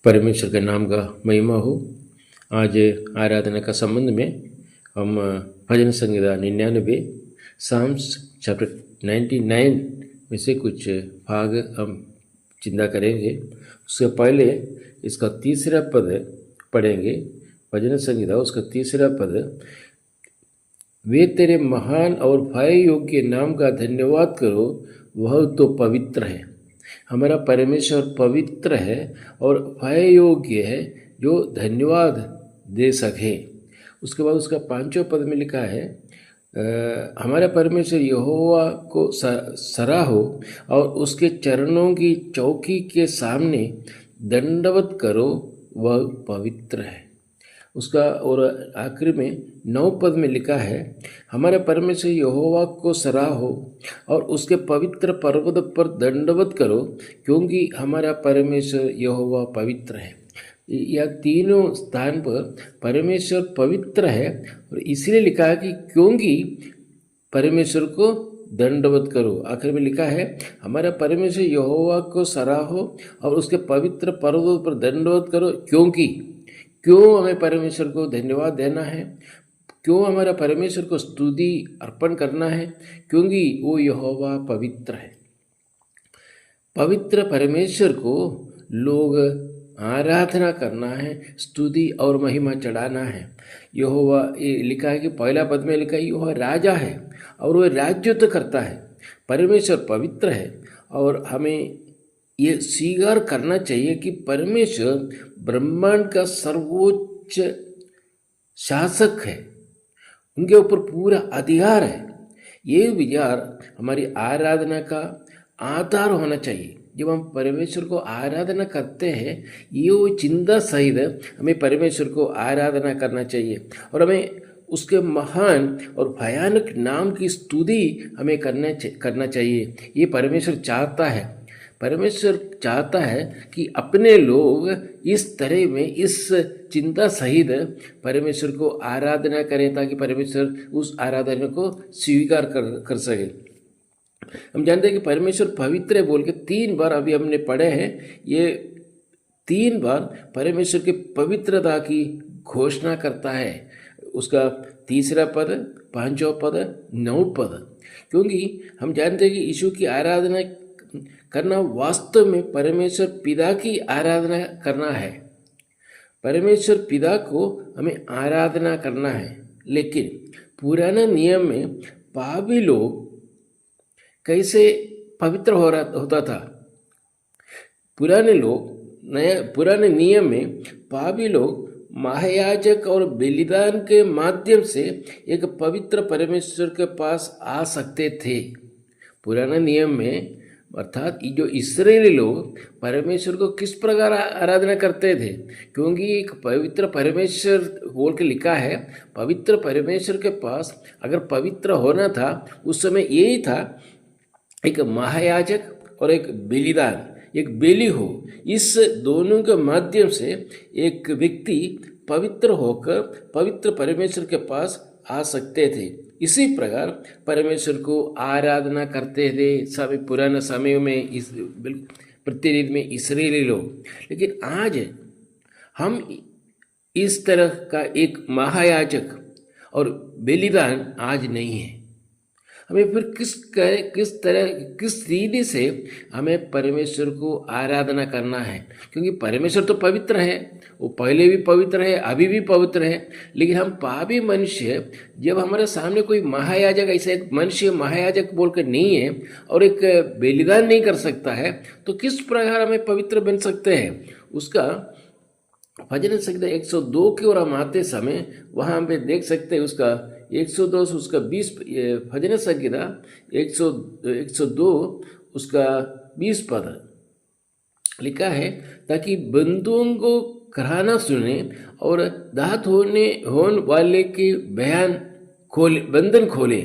परमेश्वर के नाम का महिमा हो। आज आराधना का संबंध में हम भजन संहिता 99 साम्स चैप्टर 99 में से कुछ भाग हम चिंता करेंगे। उससे पहले इसका तीसरा पद पढ़ेंगे। भजन संहिता उसका तीसरा पद, वे तेरे महान और भय योग्य नाम का धन्यवाद करो, वह तो पवित्र है। हमारा परमेश्वर पवित्र है और भय योग्य है, जो धन्यवाद दे सके। उसके बाद उसका 5वें पद में लिखा है, हमारा परमेश्वर यहोवा को सराहो और उसके चरणों की चौकी के सामने दंडवत करो, वह पवित्र है। उसका और आखिर में 9 पद में लिखा है, हमारे परमेश्वर यहोवा को सराहो और उसके पवित्र पर्वत पर दंडवत करो, क्योंकि हमारा परमेश्वर यहोवा पवित्र है। यह तीनों स्थान पर परमेश्वर पवित्र है और इसलिए लिखा है कि क्योंकि परमेश्वर को दंडवत करो। आखिर में लिखा है, हमारा परमेश्वर यहोवा को सराहो और उसके पवित्र पर्वत पर दंडवत करो, क्यों हमें परमेश्वर को धन्यवाद देना है, क्यों हमारा परमेश्वर को स्तुति अर्पण करना है, क्योंकि वो यहोवा पवित्र है। पवित्र परमेश्वर को लोग आराधना करना है, स्तुति और महिमा चढ़ाना है। यहोवा, ये लिखा है कि पहला पद में लिखा है, यहोवा राजा है और वह राज्यत्व करता है। परमेश्वर पवित्र है और हमें ये स्वीकार करना चाहिए कि परमेश्वर ब्रह्मांड का सर्वोच्च शासक है, उनके ऊपर पूरा अधिकार है। ये विचार हमारी आराधना का आधार होना चाहिए। जब हम परमेश्वर को आराधना करते हैं, ये वो चिंता सहित हमें परमेश्वर को आराधना करना चाहिए और हमें उसके महान और भयानक नाम की स्तुति हमें करना चाहिए। ये परमेश्वर चाहता है। परमेश्वर चाहता है कि अपने लोग इस तरह में इस चिंता सहित परमेश्वर को आराधना करें, ताकि परमेश्वर उस आराधना को स्वीकार कर सके। हम जानते हैं कि परमेश्वर पवित्र है बोल के 3 बार अभी हमने पढ़े हैं। ये 3 बार परमेश्वर के पवित्रता की घोषणा करता है। उसका तीसरा पद, 5वां पद, 9 पद, क्योंकि हम जानते हैं कि यीशु की आराधना करना वास्तव में परमेश्वर पिता की आराधना करना है। परमेश्वर पिता को हमें आराधना करना है। लेकिन पुराने नियम में पापी लोग कैसे पवित्र होता था? पुराने नियम में पापी लोग महायाजक और बलिदान के माध्यम से एक पवित्र परमेश्वर के पास आ सकते थे। पुराने नियम में अर्थात जो इस्राएली लोग परमेश्वर को किस प्रकार आराधना करते थे, क्योंकि एक पवित्र परमेश्वर बोल के लिखा है। पवित्र परमेश्वर के पास अगर पवित्र होना था उस समय यही था, एक महायाजक और एक बलिदान, एक बलि हो। इस दोनों के माध्यम से एक व्यक्ति पवित्र होकर पवित्र परमेश्वर के पास आ सकते थे। इसी प्रकार परमेश्वर को आराधना करते थे सभी पुराने समय में इस प्रतिनिधि में इस्राएली लोग। लेकिन आज हम इस तरह का एक महायाजक और बलिदान आज नहीं है। हमें फिर किस रीति से हमें परमेश्वर को आराधना करना है, क्योंकि परमेश्वर तो पवित्र है, वो पहले भी पवित्र है, अभी भी पवित्र है। लेकिन हम पापी मनुष्य, जब हमारे सामने कोई महायाजक, ऐसा एक मनुष्य महायाजक बोल कर नहीं है और एक बलिदान नहीं कर सकता है, तो किस प्रकार हमें पवित्र बन सकते हैं? उसका भजन संहिता 102 की ओर हम आते समय वहाँ पे देख सकते हैं। उसका 102 उसका 20 भजन संहिता 102 उसका 20 पद लिखा है, ताकि बंधुओं को कराहना सुने और दात होने वाले के बंधन खोले।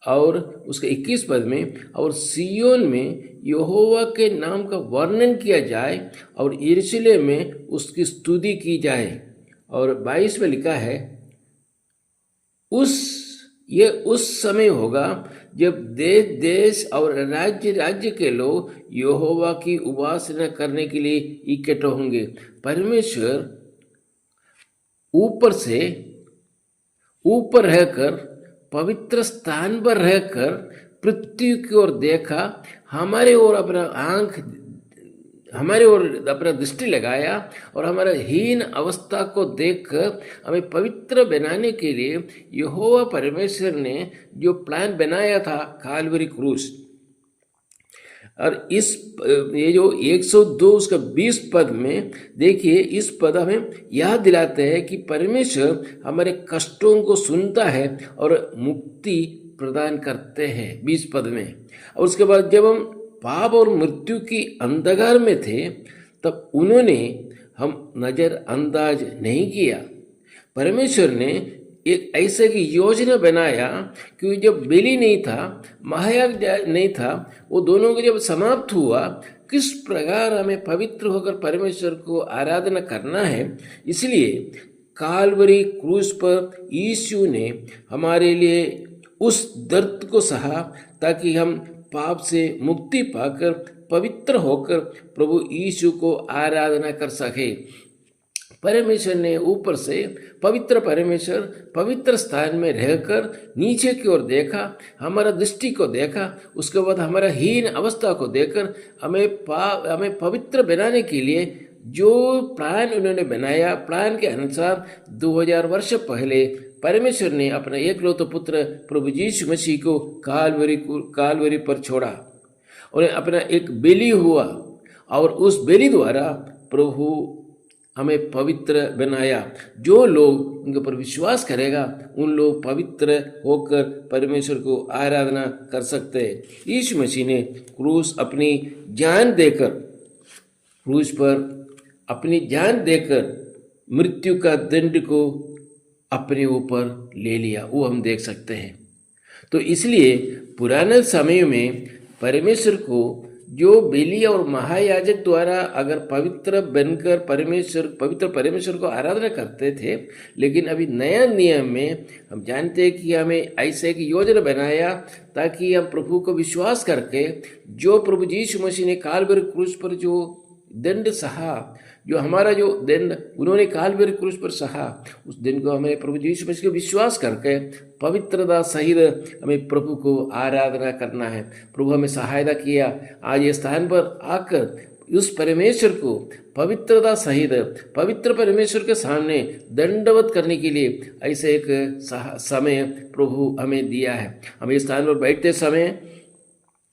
और उसके 21 पद में, और सियोन में यहोवा के नाम का वर्णन किया जाए और यरूशलेम में उसकी स्तुति की जाए। और 22 में लिखा है, उस समय होगा जब देश देश और राज्य राज्य के लोग यहोवा की उपासना करने के लिए इकट्ठे होंगे। परमेश्वर ऊपर से ऊपर रहकर पवित्र स्थान पर रहकर पृथ्वी की ओर देखा, हमारे ओर अपना हमारे ओर अपना दृष्टि लगाया और हमारा हीन अवस्था को देखकर हमें पवित्र बनाने के लिए यहोवा परमेश्वर ने जो प्लान बनाया था काल्वरी क्रूस। और ये जो 102 उसका 20 पद में देखिए, इस पद हमें याद दिलाते हैं कि परमेश्वर हमारे कष्टों को सुनता है और मुक्ति प्रदान करते हैं 20 पद में। और उसके बाद जब हम पाप और मृत्यु की अंधकार में थे तब उन्होंने हम नज़रअंदाज नहीं किया। परमेश्वर ने एक ऐसे की योजना बनाया कि जब बेली नहीं था, महायाग नहीं था, वो दोनों को जब समाप्त हुआ, किस प्रकार हमें पवित्र होकर परमेश्वर को आराधना करना है। इसलिए काल्वरी क्रूस पर यीशु ने हमारे लिए उस दर्द को सहा ताकि हम पाप से मुक्ति पाकर पवित्र होकर प्रभु यीशु को आराधना कर सके। परमेश्वर ने ऊपर से पवित्र परमेश्वर पवित्र स्थान में रहकर नीचे की ओर देखा, हमारा दृष्टि को देखा, उसके बाद हमारा हीन अवस्था को देखकर हमें पवित्र बनाने के लिए जो प्लान उन्होंने बनाया, प्लान के अनुसार 2000 वर्ष पहले परमेश्वर ने अपना एकलौते पुत्र प्रभु यीशु मसीह को काल्वरी पर छोड़ा और अपना एक बेली हुआ और उस बेली द्वारा प्रभु हमें पवित्र बनाया। जो लोग उनके ऊपर विश्वास करेगा उन लोग पवित्र होकर परमेश्वर को आराधना कर सकते हैं। यीशु मसीह ने क्रूस पर अपनी जान देकर मृत्यु का दंड को अपने ऊपर ले लिया, वो हम देख सकते हैं। तो इसलिए पुराने समय में परमेश्वर को जो बेली और महायाजक द्वारा अगर पवित्र बनकर पवित्र परमेश्वर को आराधना करते थे, लेकिन अभी नया नियम में हम जानते हैं कि हमें ऐसे एक योजना बनाया ताकि हम प्रभु को विश्वास करके जो प्रभु यीशु मसीह ने काल्वरी क्रूस पर जो दंड सहा, जो हमारा जो दंड उन्होंने काल्वरी क्रूस पर सहा, उस दिन को हमें प्रभु यीशु मसीह को विश्वास करके पवित्रता सहित हमें प्रभु को आराधना करना है। प्रभु हमें सहायता किया आज ये स्थान पर आकर उस परमेश्वर को पवित्रता सहित पवित्र परमेश्वर के सामने दंडवत करने के लिए ऐसे एक समय प्रभु हमें दिया है। हम इस स्थान पर बैठते समय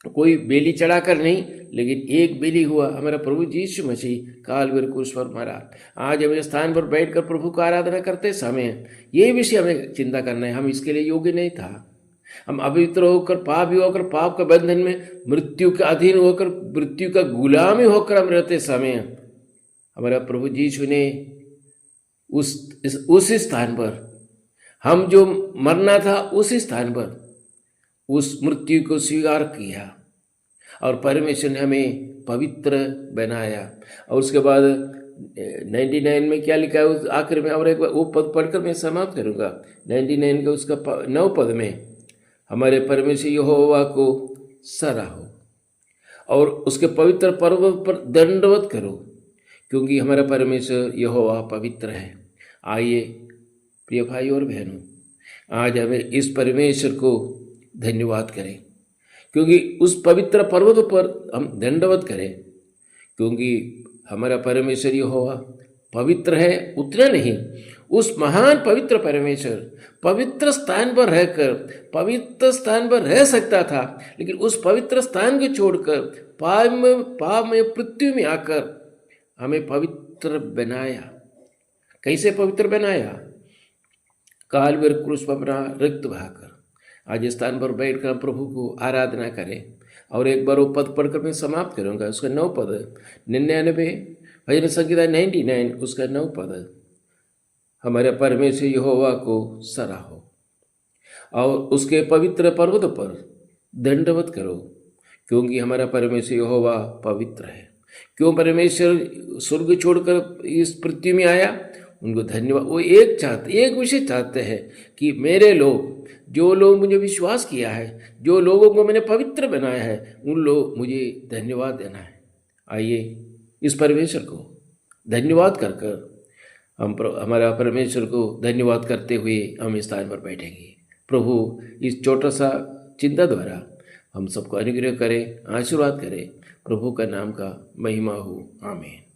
कोई बेली चढ़ाकर नहीं, लेकिन एक बेली हुआ हमारा प्रभु यीशु मसीह काल्वरी क्रूस पर मरा। आज हम इस स्थान पर बैठकर प्रभु का आराधना करते समय ये विषय हमें चिंता करना है, हम इसके लिए योग्य नहीं था। हम अपवित्र होकर पापी होकर पाप के बंधन में मृत्यु के अधीन होकर मृत्यु का गुलामी होकर हम रहते समय हमारा प्रभु यीशु ने उस स्थान पर हम जो मरना था उसी स्थान पर उस मृत्यु को स्वीकार किया और परमेश्वर ने हमें पवित्र बनाया। और उसके बाद 99 में क्या लिखा है उस आखिर में, और एक बार वो पद पढ़कर मैं समाप्त करूँगा। 99 का उसका 9 पद में हमारे परमेश्वर यहोवा को सराहो और उसके पवित्र पर्वत पर दंडवत करो, क्योंकि हमारा परमेश्वर यहोवा पवित्र है। आइए प्रिय भाई और बहनों, आज हमें इस परमेश्वर को धन्यवाद करें, क्योंकि उस पवित्र पर्वत पर हम दंडवत करें, क्योंकि हमारा परमेश्वर यहोवा पवित्र है। उतना नहीं, उस महान पवित्र परमेश्वर पवित्र स्थान पर रह सकता था, लेकिन उस पवित्र स्थान को छोड़कर पाप में पृथ्वी में आकर हमें पवित्र बनाया। कैसे पवित्र बनाया? काल्वरी क्रूस पर अपना रक्त बहाकर। आज इस स्थान पर बैठकर प्रभु को आराधना करें। और एक बार वो पद पढ़कर मैं समाप्त करूँगा। उसका 9 पद 99 भजन संगीता 99 उसका 9 पद, हमारे परमेश्वर यहोवा को सराहो और उसके पवित्र पर्वत पर दंडवत करो, क्योंकि हमारा परमेश्वर यहोवा पवित्र है। क्यों परमेश्वर स्वर्ग छोड़कर इस पृथ्वी में आया? उनको धन्यवाद। वो एक विषय चाहते हैं कि मेरे लोग, जो लोग मुझे विश्वास किया है, जो लोगों को मैंने पवित्र बनाया है, उन लोग मुझे धन्यवाद देना है। आइए इस परमेश्वर को धन्यवाद कर कर हमारा परमेश्वर को धन्यवाद करते हुए हम इस स्थान पर बैठेंगे। प्रभु इस छोटा सा चिंता द्वारा हम सबको अनुग्रह करें, आशीर्वाद करें। प्रभु का नाम का महिमा हो। आमीन।